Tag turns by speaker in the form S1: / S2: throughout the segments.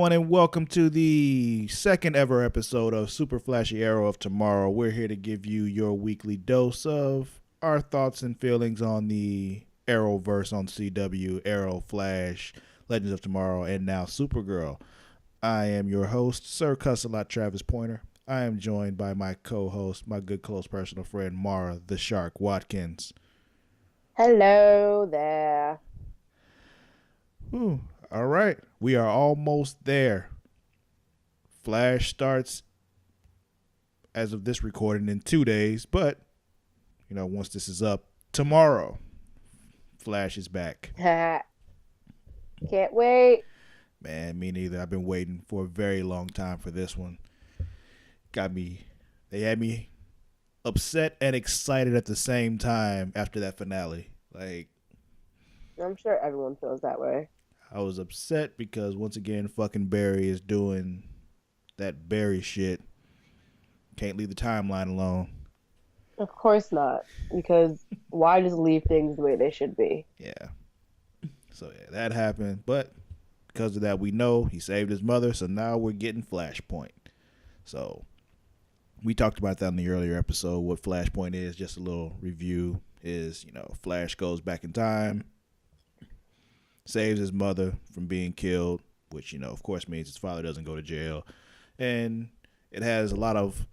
S1: everyone, and welcome to the second ever episode of Super Flashy Arrow of Tomorrow. We're here to give you your weekly dose of our thoughts and feelings on the Arrowverse on CW, Arrow, Flash, Legends of Tomorrow, and now Supergirl. I am your host, Sir Cussalott Travis Pointer. I am joined by my co-host, my good close personal friend, Mara the Shark Watkins.
S2: Hello there.
S1: Ooh, all right, we are almost there. Flash starts as of this recording in 2 days, but once this is up tomorrow, Flash is back.
S2: Can't wait.
S1: Man, me neither. I've been waiting for a very long time for this one. They had me upset and excited at the same time after that finale.
S2: I'm sure everyone feels that way.
S1: I was upset because once again, fucking Barry is doing that Barry shit. Can't leave the timeline alone.
S2: Of course not, because why just leave things the way they should be?
S1: Yeah. So yeah, that happened, but because of that, we know he saved his mother. So now we're getting Flashpoint. So we talked about that in the earlier episode. What Flashpoint is, just a little review, is Flash goes back in time, saves his mother from being killed, which of course means his father doesn't go to jail, and it has a lot of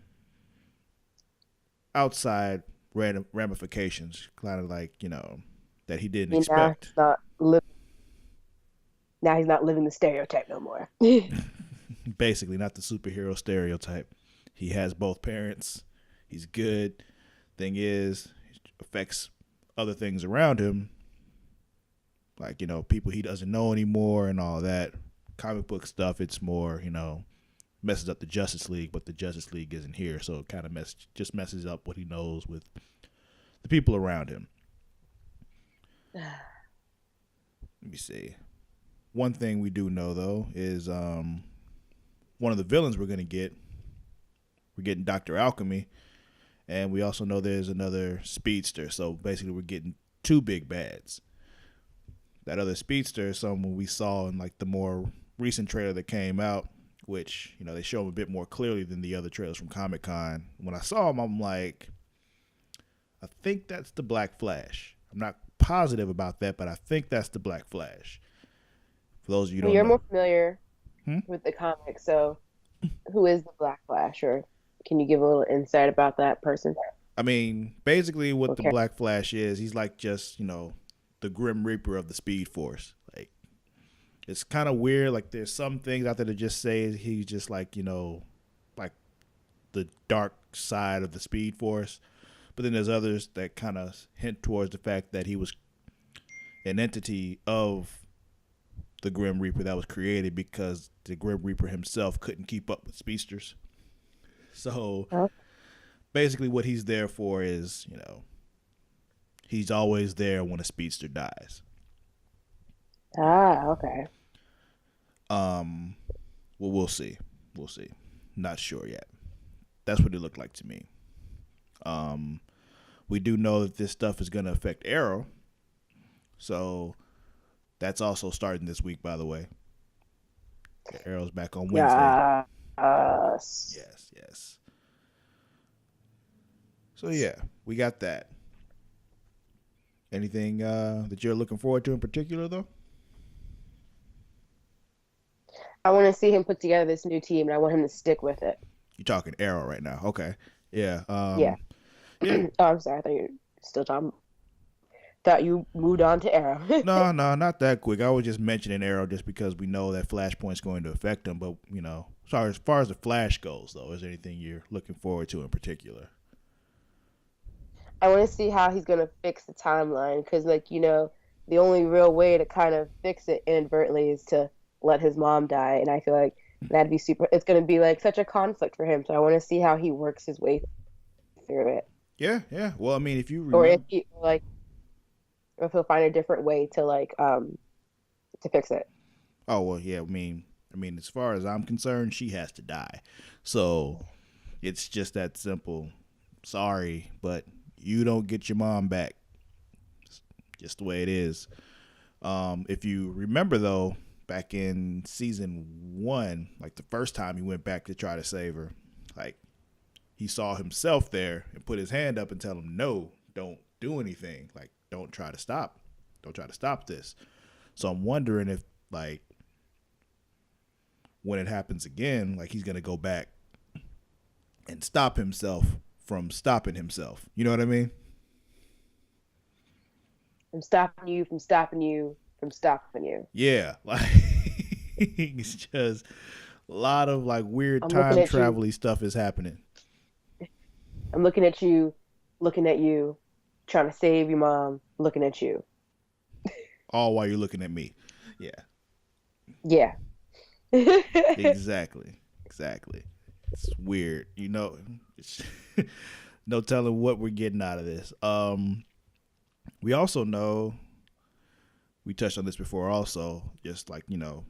S1: outside ramifications, kind of like that he didn't expect.
S2: Now he's not living the stereotype no more.
S1: Basically, not the superhero stereotype. He has both parents. He's good. Thing is, it affects other things around him, like people he doesn't know anymore and all that. Comic book stuff, it's more messes up the Justice League, but the Justice League isn't here, so it kind of just messes up what he knows with the people around him. Let me see. One thing we do know though is one of the villains we're getting Dr. Alchemy, and we also know there's another speedster. So basically, we're getting two big bads. That other speedster is someone we saw in like the more recent trailer that came out, which they show him a bit more clearly than the other trailers from Comic-Con. When I saw him, I'm like, I think that's the Black Flash. I'm not positive about that, but I think that's the Black Flash. For those of you who don't
S2: You're
S1: know.
S2: more familiar with the comics, so who is the Black Flash, or can you give a little insight about that person?
S1: I mean, basically what the
S2: Okay.
S1: Black Flash is, he's like just, the Grim Reaper of the Speed Force. Like, it's kind of weird. Like, there's some things out there that just say he's just like, like the dark side of the Speed Force. But then there's others that kind of hint towards the fact that he was an entity of the Grim Reaper that was created because the Grim Reaper himself couldn't keep up with speedsters. So basically what he's there for is, he's always there when a speedster dies.
S2: Okay.
S1: Well, we'll see. We'll see. Not sure yet. That's what it looked like to me. We do know that this stuff is going to affect Arrow. So that's also starting this week, by the way. Arrow's back on Wednesday. Yes. So yeah, we got that. Anything that you're looking forward to in particular, though?
S2: I want to see him put together this new team, and I want him to stick with it.
S1: You're talking Arrow right now. Okay. Yeah.
S2: Yeah.
S1: Yeah.
S2: Oh, I'm sorry. I thought you were still talking. Thought you moved on to Arrow.
S1: No, not that quick. I was just mentioning Arrow just because we know that Flashpoint's going to affect him. But, as far as the Flash goes, though, is there anything you're looking forward to in particular?
S2: I want to see how he's going to fix the timeline because, the only real way to kind of fix it inadvertently is to let his mom die. And I feel like that'd be super. It's going to be like such a conflict for him. So I want to see how he works his way through it.
S1: Yeah. Well, I mean, if you remember.
S2: Or if he'll find a different way to fix it.
S1: Oh, well, yeah. I mean, as far as I'm concerned, she has to die. So it's just that simple. Sorry, but you don't get your mom back. Just the way it is. If you remember, though, back in season 1, like the first time he went back to try to save her, like he saw himself there and put his hand up and tell him, no, don't do anything. Like, don't try to stop this. So I'm wondering if, like, when it happens again, like he's going to go back and stop himself from stopping himself. You know what I mean?
S2: From stopping you, from stopping you, from stopping you.
S1: Yeah. Like, it's just a lot of like weird
S2: I'm looking
S1: time
S2: at you.
S1: travel stuff is happening.
S2: I'm looking at you, trying to save your mom, looking at you.
S1: All while you're looking at me. Yeah.
S2: Yeah.
S1: Exactly. Exactly. It's weird. You know, it's no telling what we're getting out of this. We also know, we touched on this before also, just like, you know,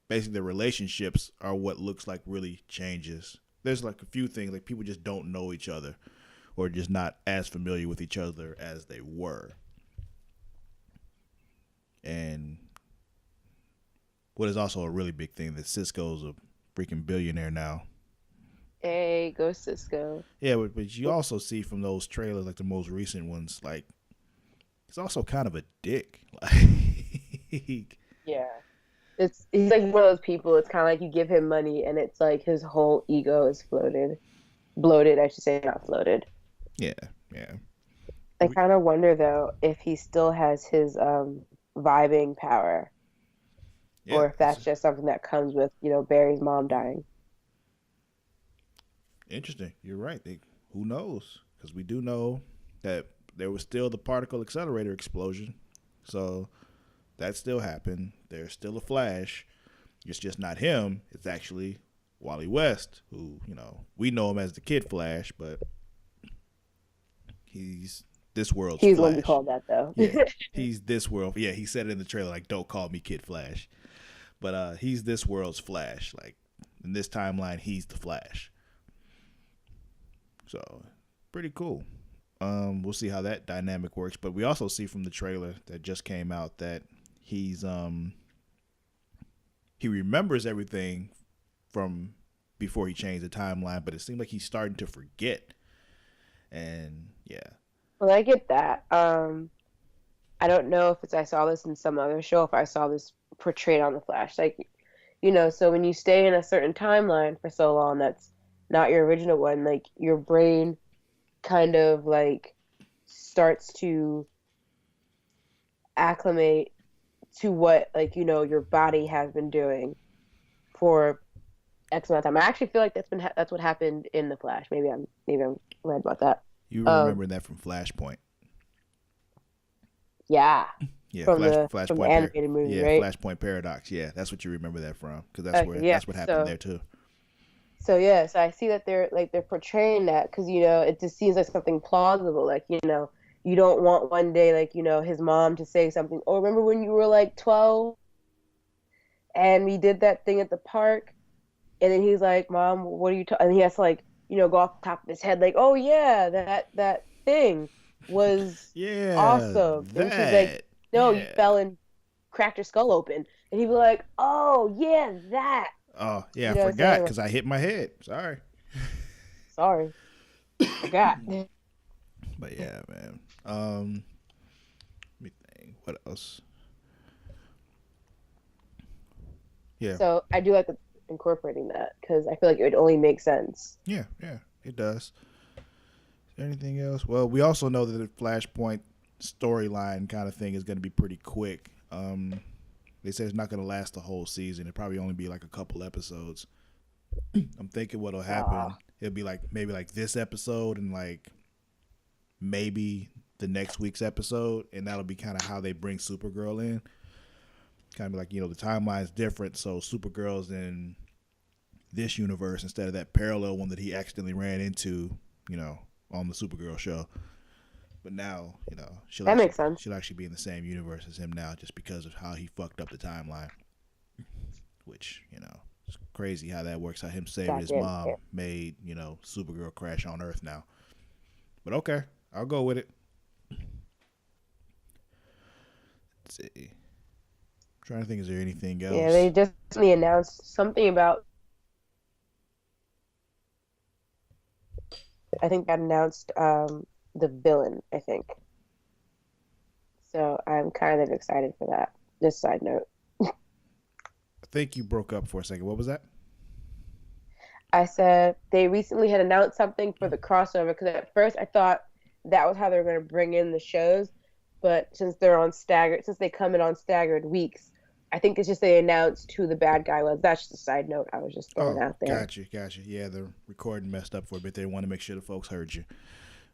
S1: basically the relationships are what looks like really changes. There's like a few things, like people just don't know each other or just not as familiar with each other as they were. And what is also a really big thing, that Cisco's a freaking billionaire now.
S2: Hey, go Cisco.
S1: Yeah, but you also see from those trailers, like the most recent ones, like he's also kind of a dick. Like,
S2: Yeah. He's like one of those people, it's kinda like you give him money and it's like his whole ego is floated. Bloated, I should say, not floated.
S1: yeah, yeah,
S2: I kinda wonder though if he still has his vibing power.
S1: yeah.
S2: Or if that's just something that comes with, Barry's mom dying.
S1: Interesting. You're right. Who knows? Because we do know that there was still the particle accelerator explosion, so that still happened. There's still a Flash. It's just not him. It's actually Wally West, who, you know, we know him as the Kid Flash, but he's this world's
S2: He's what we
S1: Flash.
S2: call that though.
S1: Yeah, he's this world. Yeah, he said it in the trailer, like, don't call me Kid Flash. But he's this world's Flash. Like, in this timeline, he's the Flash. So, pretty cool. We'll see how that dynamic works. But we also see from the trailer that just came out that he remembers everything from before he changed the timeline, but it seemed like he's starting to forget. And yeah.
S2: Well, I get that. I don't know if I saw this in some other show, if I saw this portrayed on The Flash. Like, so when you stay in a certain timeline for so long, that's not your original one, like your brain kind of like starts to acclimate to what, like, your body has been doing for X amount of time. I actually feel like that's what happened in The Flash. Maybe I'm right about that.
S1: You remember that from Flashpoint.
S2: Yeah.
S1: Yeah,
S2: from the
S1: Flashpoint
S2: animated movie,
S1: yeah,
S2: right?
S1: Flashpoint Paradox. Yeah, that's what you remember that from, because
S2: Yeah.
S1: that's what happened there too.
S2: So yeah, so I see that they're portraying that because it just seems like something plausible. Like, you don't want one day, like, his mom to say something. Oh, remember when you were like 12 and we did that thing at the park? And then he's like, Mom, what are you talking? And he has to, like, go off the top of his head, like, oh yeah, that thing was
S1: Yeah,
S2: awesome. And she's like, no, you fell and cracked your skull open. And he'd be like, oh yeah, that.
S1: Oh yeah, I forgot because I hit my head. Sorry.
S2: Forgot.
S1: But yeah, man. Let me think. What else? Yeah.
S2: So I do like incorporating that because I feel like it would only make sense.
S1: Yeah, it does. Is there anything else? Well, we also know that the Flashpoint storyline kind of thing is going to be pretty quick. They say it's not going to last the whole season. It'll probably only be like a couple episodes. I'm thinking what'll happen. It'll be like maybe like this episode and like maybe the next week's episode, and that'll be kind of how they bring Supergirl in. Kind of like, the timeline's different, so Supergirl's in this universe instead of that parallel one that he accidentally ran into, on the Supergirl show. But now,
S2: makes sense.
S1: She'll actually be in the same universe as him now, just because of how he fucked up the timeline. Which, it's crazy how that works. How him saving his mom made, Supergirl crash on Earth now. But okay, I'll go with it. Let's see. Trying to think, is there anything
S2: Yeah, they
S1: else?
S2: just recently announced something about. I think that announced the villain. I think so. I'm kind of excited for that. Just side note.
S1: I think you broke up for a second. What was that?
S2: I said they recently had announced something for the crossover because at first I thought that was how they were going to bring in the shows, but since they come in on staggered weeks, I think it's just they announced who the bad guy was. That's just a side note I was just throwing
S1: Oh,
S2: out there.
S1: gotcha. Yeah, the recording messed up for a bit. They want to make sure the folks heard you.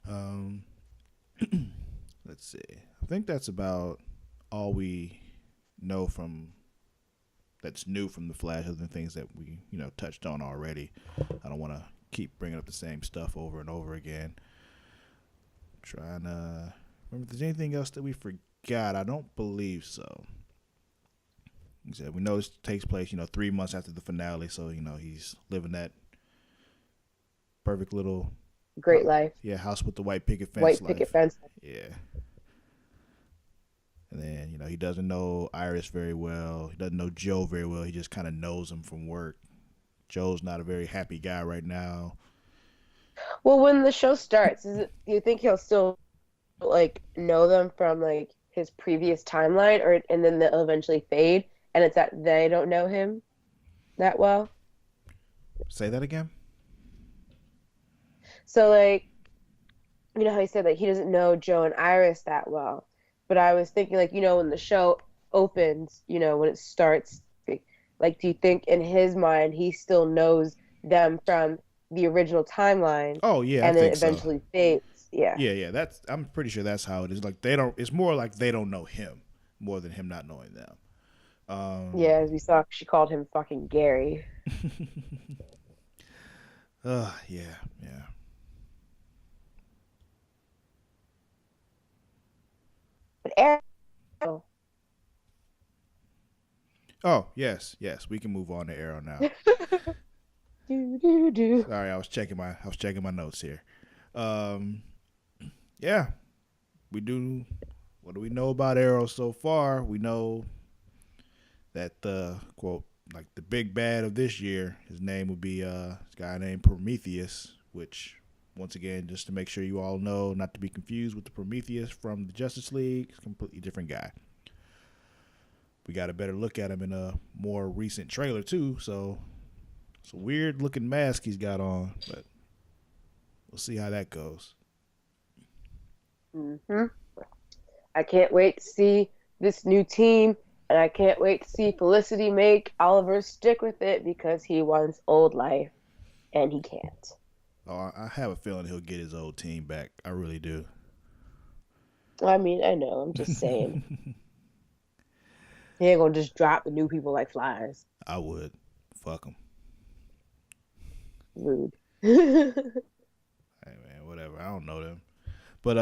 S1: Um, let's see. I think that's about all we know from that's new from the Flash, other than things that we touched on already. I don't want to keep bringing up the same stuff over and over again. Trying to remember if there's anything else that we forgot. I don't believe so. He said we know this takes place, 3 months after the finale, so he's living that perfect little,
S2: Great life,
S1: yeah, house with the white picket fence
S2: white picket
S1: life.
S2: fence.
S1: Yeah, and then he doesn't know Iris very well. He doesn't know Joe very well. He just kind of knows him from work. Joe's not a very happy guy right now.
S2: Well, when the show starts, do you think he'll still like know them from like his previous timeline, or and then they'll eventually fade, and it's that they don't know him that well?
S1: Say that again.
S2: So like how he said like he doesn't know Joe and Iris that well. But I was thinking like, when the show opens, when it starts, like do you think in his mind he still knows them from the original timeline
S1: Oh yeah, I
S2: and then
S1: think so.
S2: eventually fades? Yeah.
S1: Yeah. That's I'm pretty sure that's how it is. Like they don't. It's more like they don't know him more than him not knowing them.
S2: Yeah, as we saw, she called him fucking Gary.
S1: Yeah.
S2: But Arrow,
S1: Oh yes. We can move on to Arrow now.
S2: do do do.
S1: Sorry, I was checking my notes here. Um, yeah, we do. What do we know about Arrow so far? We know that the quote, like the big bad of this year, his name would be this guy named Prometheus, which once again, just to make sure you all know, not to be confused with the Prometheus from the Justice League, it's a completely different guy. We got a better look at him in a more recent trailer too, so it's a weird looking mask he's got on, but we'll see how that goes.
S2: Hmm. I can't wait to see this new team, and I can't wait to see Felicity make Oliver stick with it because he wants old life, and he can't.
S1: Oh, I have a feeling he'll get his old team back. I really do.
S2: I mean, I know. I'm just saying. He ain't gonna just drop the new people like flies.
S1: I would. Fuck him.
S2: Rude. Yeah,
S1: Hey man, whatever. I don't know them, but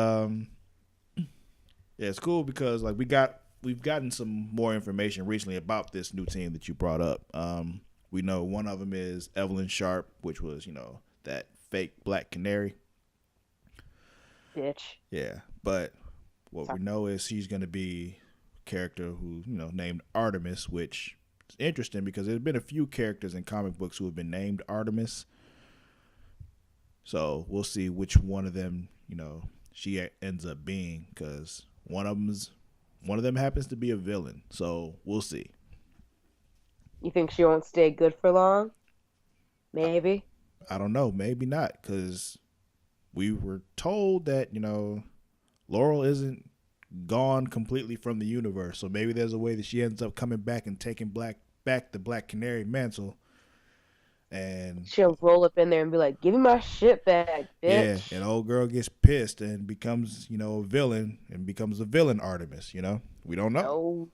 S1: yeah, it's cool because like we've gotten some more information recently about this new team that you brought up. We know one of them is Evelyn Sharp, which was that fake Black Canary.
S2: bitch.
S1: Yeah, but what
S2: Sorry.
S1: we know is she's gonna be a character who named Artemis, which is interesting because there's been a few characters in comic books who have been named Artemis. So we'll see which one of them she ends up being because one of them happens to be a villain. So we'll see.
S2: You think she won't stay good for long? Maybe.
S1: I don't know, maybe not because we were told that Laurel isn't gone completely from the universe. So maybe there's a way that she ends up coming back and taking back the Black Canary mantle. And
S2: She'll roll up in there and be like, "Give me my shit back,
S1: yeah, and
S2: bitch."
S1: old girl gets pissed and becomes a villain and becomes a villain Artemis. We don't know.
S2: Oh,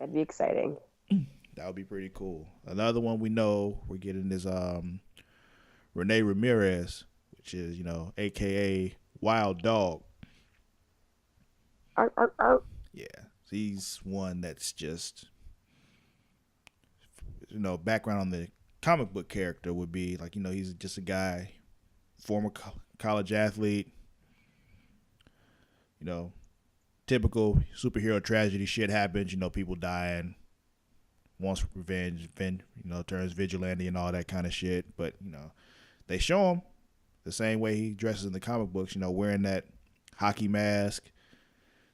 S2: that'd be exciting.
S1: That would be pretty cool. Another one we know we're getting is Renee Ramirez, which is AKA Wild Dog.
S2: Arr, arr, arr.
S1: Yeah, he's one that's just background on the comic book character would be like he's just a guy, former college athlete. Typical superhero tragedy shit happens. People dying. wants revenge, turns vigilante and all that kind of shit. But they show him the same way he dresses in the comic books. Wearing that hockey mask,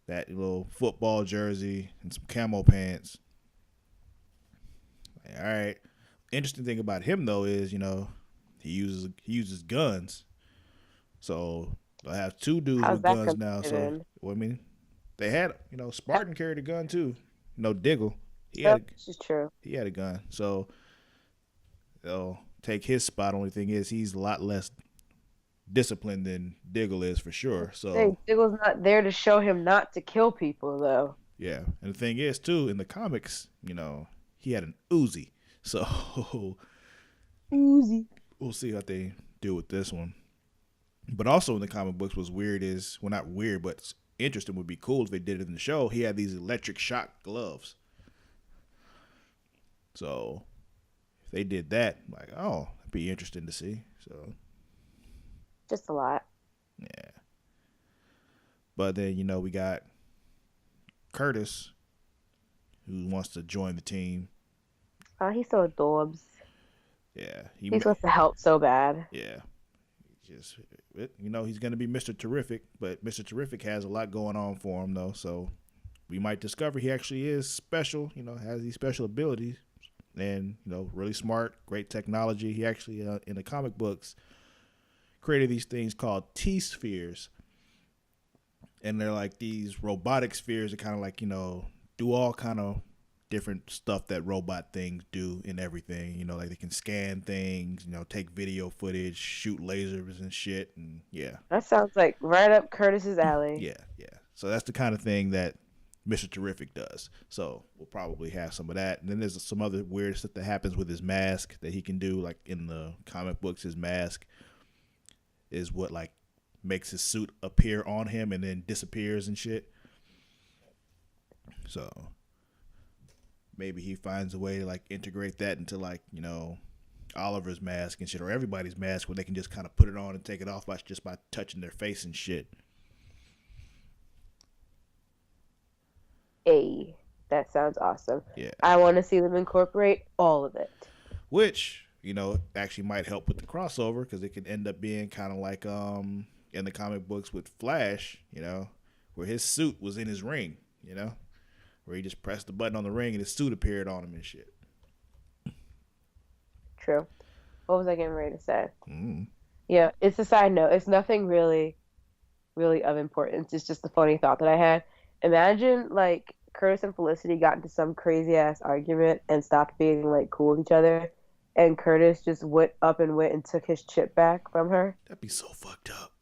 S1: that little football jersey, and some camo pants. All right. Interesting thing about him though is he uses guns. So they'll have two dudes
S2: How's
S1: with
S2: that
S1: guns
S2: gonna
S1: now.
S2: fit
S1: So
S2: in?
S1: I mean, they had Spartan carried a gun too. Diggle,
S2: Yep, this is true.
S1: he had a gun. So they'll take his spot. Only thing is he's a lot less disciplined than Diggle is for sure.
S2: Hey,
S1: So
S2: Diggle's not there to show him not to kill people, though.
S1: yeah, and the thing is too in the comics, he had an Uzi. So
S2: Uzi.
S1: we'll see how they do with this one. But also in the comic books, what's weird is, well, not weird, but interesting would be cool if they did it in the show. He had these electric shock gloves. So if they did that, like, oh, that'd be interesting to see. So
S2: Just a lot.
S1: yeah. But then we got Curtis, who wants to join the team.
S2: Oh, he's so adorbs.
S1: Yeah,
S2: He wants to help so bad.
S1: Yeah, just he's gonna be Mr. Terrific, but Mr. Terrific has a lot going on for him though. So we might discover he actually is special. Has these special abilities, and really smart, great technology. He actually in the comic books created these things called T-spheres, and they're like these robotic spheres that kind of like do all kind of different stuff that robot things do and everything. Like they can scan things, take video footage, shoot lasers and shit, and yeah.
S2: That sounds like right up Curtis's alley.
S1: Yeah, yeah. So that's the kind of thing that Mr. Terrific does. So we'll probably have some of that. And then there's some other weird stuff that happens with his mask that he can do. Like in the comic books, his mask is what like makes his suit appear on him and then disappears and shit. So maybe he finds a way to like integrate that into like Oliver's mask and shit, or everybody's mask, where they can just kind of put it on and take it off by touching their face and shit.
S2: Hey, that sounds awesome.
S1: Yeah.
S2: I want to see them incorporate all of it.
S1: Which actually might help with the crossover, because it could end up being kind of like in the comic books with Flash, where his suit was in his ring, where he just pressed the button on the ring and his suit appeared on him and shit.
S2: True. What was I getting ready to say? Yeah, it's a side note. It's nothing really, really of importance. It's just a funny thought that I had. Imagine like Curtis and Felicity got into some crazy ass argument and stopped being like cool with each other, and Curtis just went and took his chip back from her.
S1: That'd be so fucked up.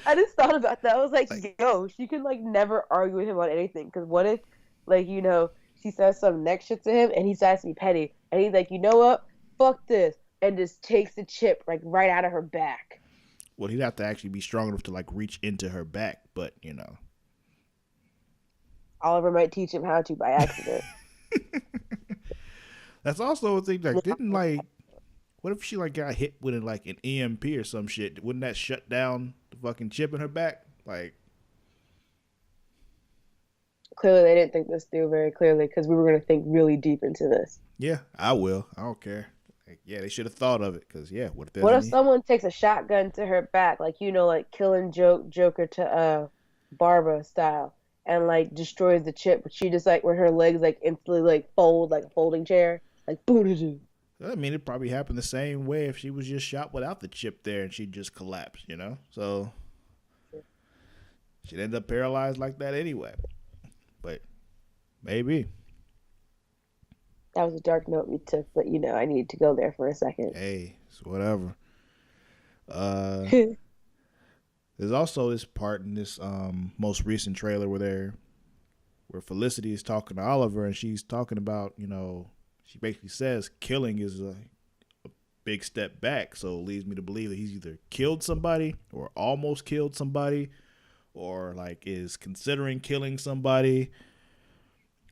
S2: I just thought about that. I was like, yo, she can like never argue with him on anything. Because what if, like, she says some next shit to him and he decides to be petty, and he's like, you know what? Fuck this, and just takes the chip like right out of her back.
S1: Well, he'd have to actually be strong enough to like reach into her back, but
S2: Oliver might teach him how to by accident.
S1: That's also a thing. Like, didn't like, what if she like got hit with like an EMP or some shit? Wouldn't that shut down the fucking chip in her back? Like,
S2: clearly they didn't think this through very clearly, because we were going to think really deep into this.
S1: Yeah, I will. I don't care. Like, yeah, they should have thought of it, because yeah,
S2: what if someone takes a shotgun to her back, like like killing Joker to Barbara style, and like destroys the chip, but she just like where her legs like instantly like fold like a folding chair, like boom.
S1: I mean, it probably happened the same way if she was just shot without the chip there and she just collapsed, So she'd end up paralyzed like that anyway. But maybe.
S2: That was a dark note we took, but I needed to go there for a second.
S1: Hey, it's whatever. There's also this part in this most recent trailer where Felicity is talking to Oliver, and she's talking about, she basically says killing is a big step back. So it leads me to believe that he's either killed somebody or almost killed somebody, or like is considering killing somebody.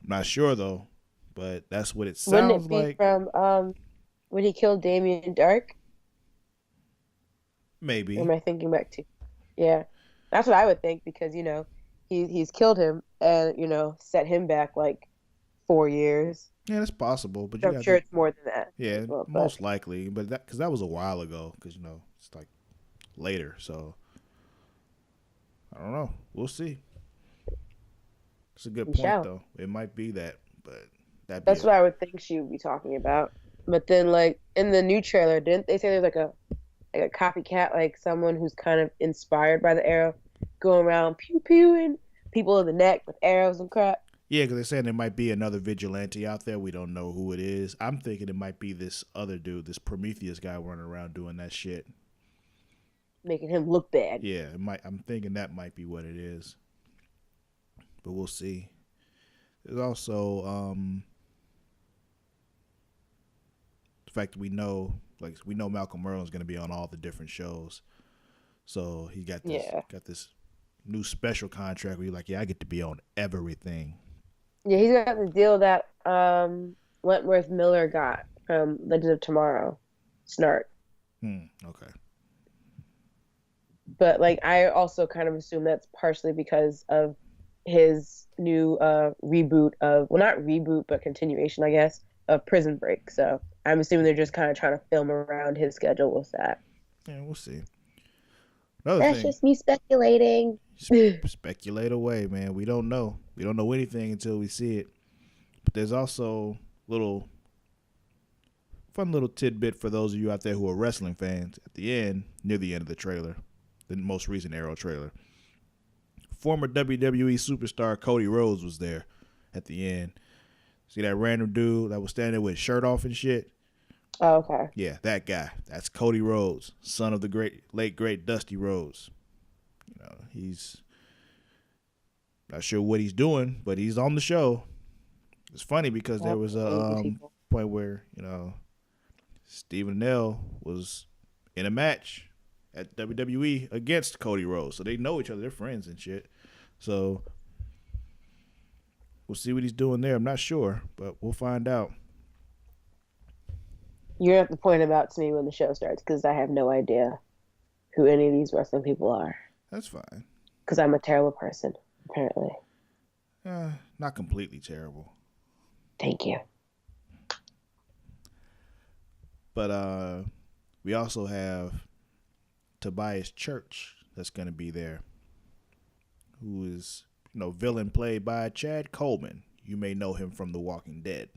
S1: I'm not sure though, but that's what it sounds
S2: Wouldn't it be
S1: like.
S2: From when he killed Damien Dark?
S1: Maybe.
S2: Or am I thinking back to? Yeah, that's what I would think, because he's killed him and set him back like 4 years.
S1: Yeah, that's possible, but you
S2: I'm
S1: got
S2: sure
S1: to,
S2: it's more than that.
S1: yeah,
S2: Well, but
S1: most likely, but that because that was a while ago, because it's like later, so I don't know. We'll see. It's a good
S2: we
S1: point
S2: shall.
S1: though. It might be that, but that'd be
S2: That's
S1: a
S2: what I would think she would be talking about. But then, like in the new trailer, didn't they say there's like a copycat, like someone who's kind of inspired by the arrow, going around pew pewing people in the neck with arrows and crap,
S1: yeah, because they're saying there might be another vigilante out there. We don't know who it is. I'm thinking it might be this other dude, this Prometheus guy running around doing that shit.
S2: making him look bad.
S1: Yeah, it might. I'm thinking that might be what it is, but we'll see. There's also the fact that we know Malcolm Merlin's going to be on all the different shows, so he
S2: Yeah,
S1: got this new special contract where you're like, yeah, I get to be on everything.
S2: yeah, he's got the deal that Wentworth Miller got from Legends of Tomorrow, Snart.
S1: Okay.
S2: But like I also kind of assume that's partially because of his new reboot of, well, not reboot but continuation, I guess, of Prison Break. So I'm assuming they're just kind of trying to film around his schedule with that.
S1: Yeah, we'll see. Another
S2: That's
S1: thing,
S2: just me speculating.
S1: speculate away, man. We don't know. We don't know anything until we see it. But there's also little fun little tidbit for those of you out there who are wrestling fans. At the end, near the end of the trailer, the most recent Arrow trailer, former WWE superstar Cody Rhodes was there at the end. See that random dude that was standing there with his shirt off and shit?
S2: Oh, okay.
S1: Yeah, that guy. That's Cody Rhodes, son of the late great Dusty Rhodes. He's not sure what he's doing, but he's on the show. It's funny because there
S2: Yep.
S1: was a point where Stephen Amell was in a match at WWE against Cody Rhodes, so they know each other. They're friends and shit. So we'll see what he's doing there. I'm not sure, but we'll find out.
S2: You're gonna have to point him out to me when the show starts because I have no idea who any of these wrestling people are.
S1: That's fine.
S2: Because I'm a terrible person, apparently.
S1: Not completely terrible.
S2: Thank you.
S1: But we also have Tobias Church that's going to be there, who is villain played by Chad Coleman. You may know him from The Walking Dead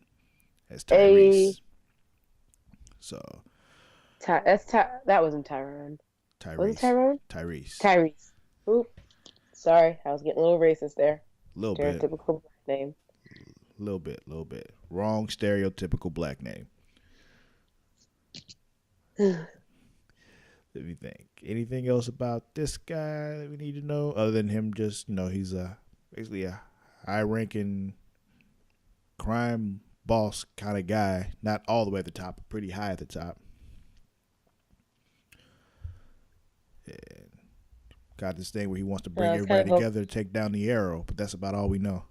S1: as Tyrese. So
S2: that wasn't Tyrone.
S1: Tyrese.
S2: Was it Tyrone?
S1: Tyrese.
S2: Tyrese. Oop. Sorry, I was getting a little racist there.
S1: Little bit.
S2: Stereotypical black name.
S1: Little bit. Wrong stereotypical black name. Let me think. Anything else about this guy that we need to know other than him just, he's basically a high-ranking crime boss kind of guy. Not all the way at the top, but pretty high at the top. And got this thing where he wants to bring everybody together to take down the Arrow, but that's about all we know.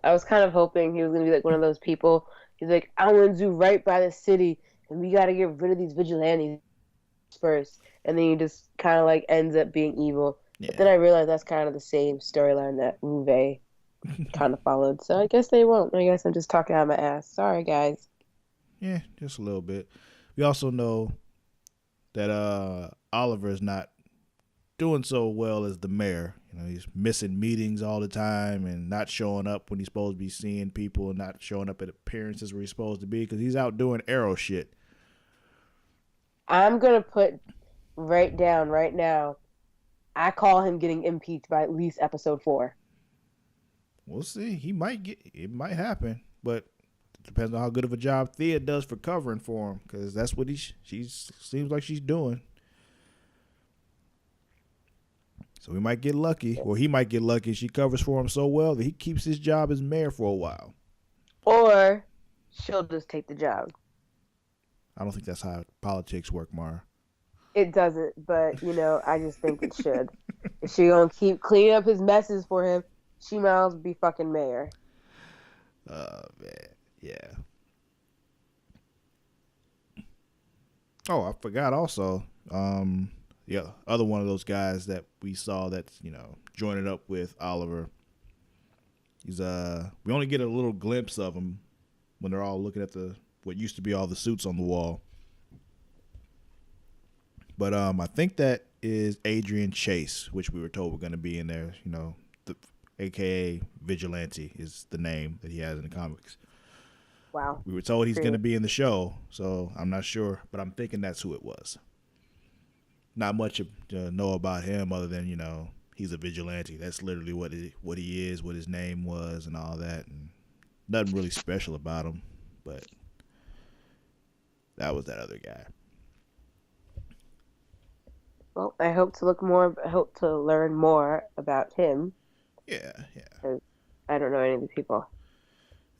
S2: I was kind of hoping he was going to be like one of those people. He's like, I want to do right by the city, and we got to get rid of these vigilantes first. And then he just kind of like ends up being evil. Yeah. But then I realized that's kind of the same storyline that Uwe kind of followed. So I guess they won't. I guess I'm just talking out of my ass. Sorry, guys.
S1: Yeah, just a little bit. We also know that Oliver's not doing so well as the mayor. He's missing meetings all the time and not showing up when he's supposed to be seeing people and not showing up at appearances where he's supposed to be because he's out doing Arrow shit.
S2: I'm going to put down right now, I call him getting impeached by at least episode 4.
S1: We'll see. It might happen, but it depends on how good of a job Thea does for covering for him because that's what she seems like she's doing. So we might get lucky, or he might get lucky. She covers for him so well that he keeps his job as mayor for a while.
S2: Or she'll just take the job.
S1: I don't think that's how politics work, Mara.
S2: It doesn't, but, I just think it should. If she gonna keep cleaning up his messes for him, she might as well be fucking mayor.
S1: Oh, man. Yeah. Oh, I forgot also. Yeah, other one of those guys that we saw that's, joining up with Oliver He's we only get a little glimpse of him when they're all looking at the what used to be all the suits on the wall. But I think that is Adrian Chase, which we were told we're going to be in there. You know, the AKA Vigilante is the name that he has in the comics.
S2: Wow.
S1: We were told he's going to
S2: Great.
S1: be in the show, so I'm not sure, but I'm thinking that's who it was. Not much to know about him other than he's a vigilante. That's literally what he is, what his name was, and all that, and nothing really special about him. But that was that other guy.
S2: Well, I hope to look more. I hope to learn more about him
S1: Yeah, yeah,
S2: because I don't know any of the people.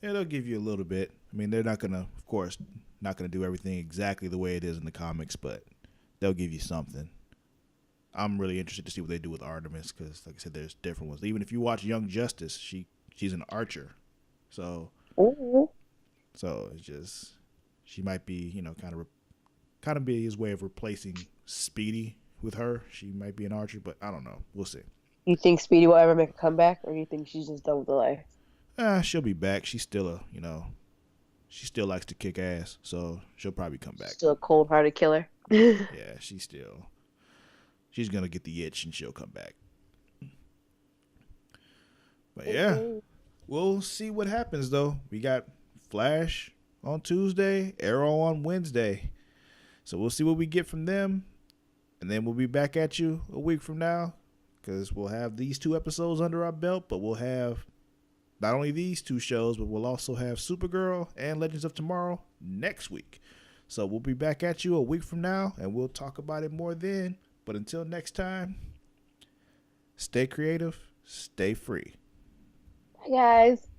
S1: yeah. They'll give you a little bit. I mean, they're not gonna, of course, not gonna do everything exactly the way it is in the comics, but they'll give you something. I'm really interested to see what they do with Artemis because, like I said, there's different ones. Even if you watch Young Justice, she's an archer, so
S2: Ooh.
S1: it's just she might be kind of be his way of replacing Speedy with her. She might be an archer, but I don't know. We'll see.
S2: You think Speedy will ever make a comeback, or do you think she's just done with the life?
S1: She'll be back. She's still she still likes to kick ass, so she'll probably come back.
S2: Still a cold-hearted killer.
S1: Yeah, she's gonna get the itch and she'll come back. But yeah, we'll see what happens though. We got Flash on Tuesday, Arrow on Wednesday, so we'll see what we get from them, and then we'll be back at you a week from now because we'll have these 2 episodes under our belt, but we'll have not only these 2 shows, but we'll also have Supergirl and Legends of Tomorrow next week. So we'll be back at you a week from now, and we'll talk about it more then. But until next time, stay creative, stay free.
S2: Hi, guys.